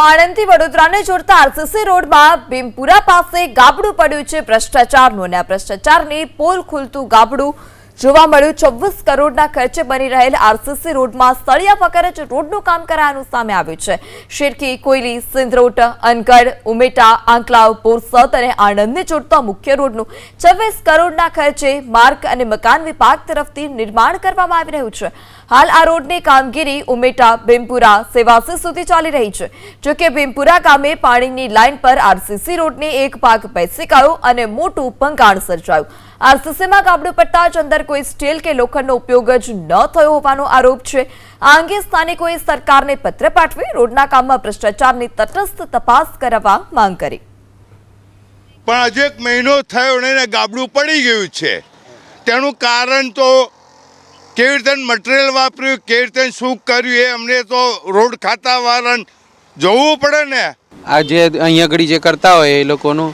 આણંદથી વડોદરાને જોડતા આરસીસી રોડમાં ભીમપુરા પાસે ગાબડું પડ્યું છે ભ્રષ્ટાચારનું અને આ ભ્રષ્ટાચારની પોલ ખુલતું ગાબડું જોવા મળ્યું। 24 કરોડના ખર્ચે બની રહેલ આરસીસી રોડમાં સળિયા વગર જ રોડનું કામ કરાયાનું સામે આવ્યું છે। શેરકી, કોયલી, સિંધરોટ, અનગઢ, ઉમેટા, આંકલાવ, બોરસદ અને આણંદને જોડતા મુખ્ય રોડનું 26 કરોડના ખર્ચે માર્ગ અને મકાન વિભાગ તરફથી નિર્માણ કરવામાં આવી રહ્યું છે। હાલ આ રોડની કામગીરી ઉમેટા, ભીમપુરા, સેવાસી સુધી ચાલી રહી છે। જો કે ભીમપુરા ગામે પાણીની લાઇન પર આરસીસી રોડની એક ભાગ બેસી ગયો અને મોટું ભંગાણ સર્જાયું। આરસીસીમાં ગાબડું પડતા જ અંદર કોઈ સ્ટીલ કે લોખંડનો ઉપયોગ જ ન થયો હોવાનો આરોપ છે। આ અંગે સ્થાનિકોએ સરકારને પત્ર પાઠવી રોડના કામમાં ભ્રષ્ટાચારની તટસ્થ તપાસ કરાવવા માંગ કરી। પણ હજુ એક મહિનો થયો ને ગાબડું પડી ગયું છે। તેનું કારણ તો કેવી રીતે મટીરિયલ વાપર્યું, કેવી રીતે શું કર્યું એ અમને તો રોડ ખાતાવાળાને જોવું પડે ને। આ જે અહીંયા આગળ જે કરતા હોય એ લોકોનું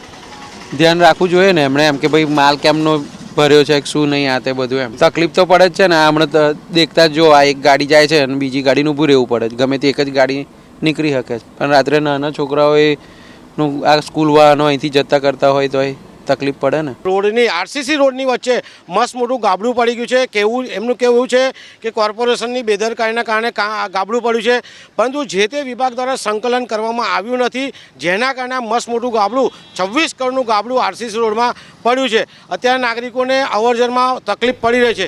ધ્યાન રાખવું જોઈએ ને એમણે, એમ કે ભાઈ માલ કેમનો ભર્યો છે શું નહીં, આ તે બધું એમ તકલીફ તો પડે જ છે ને। હમણાં દેખતા જ જો આ એક ગાડી જાય છે અને બીજી ગાડીનું ઊભું રહેવું પડે, ગમે તે એક જ ગાડી નીકળી શકે છે, પણ રાત્રે નાના છોકરાઓનું આ સ્કૂલ વાહનો અહીંથી જતા કરતા હોય તો તકલીફ પડે ને। રોડની આરસીસી રોડની વચ્ચે મસ્ત મોટું ગાબડું પડી ગયું છે। કેવું એમનું કહેવું એવું છે કે કોર્પોરેશનની બેદરકારીના કારણે ગાબડું પડ્યું છે, પરંતુ જે તે વિભાગ દ્વારા સંકલન કરવામાં આવ્યું નથી, જેના કારણે મસ્ત મોટું ગાબડું 26 કરોડનું ગાબડું આરસીસી રોડમાં પડ્યું છે। અત્યારે નાગરિકોને અવરજવરમાં તકલીફ પડી રહી છે।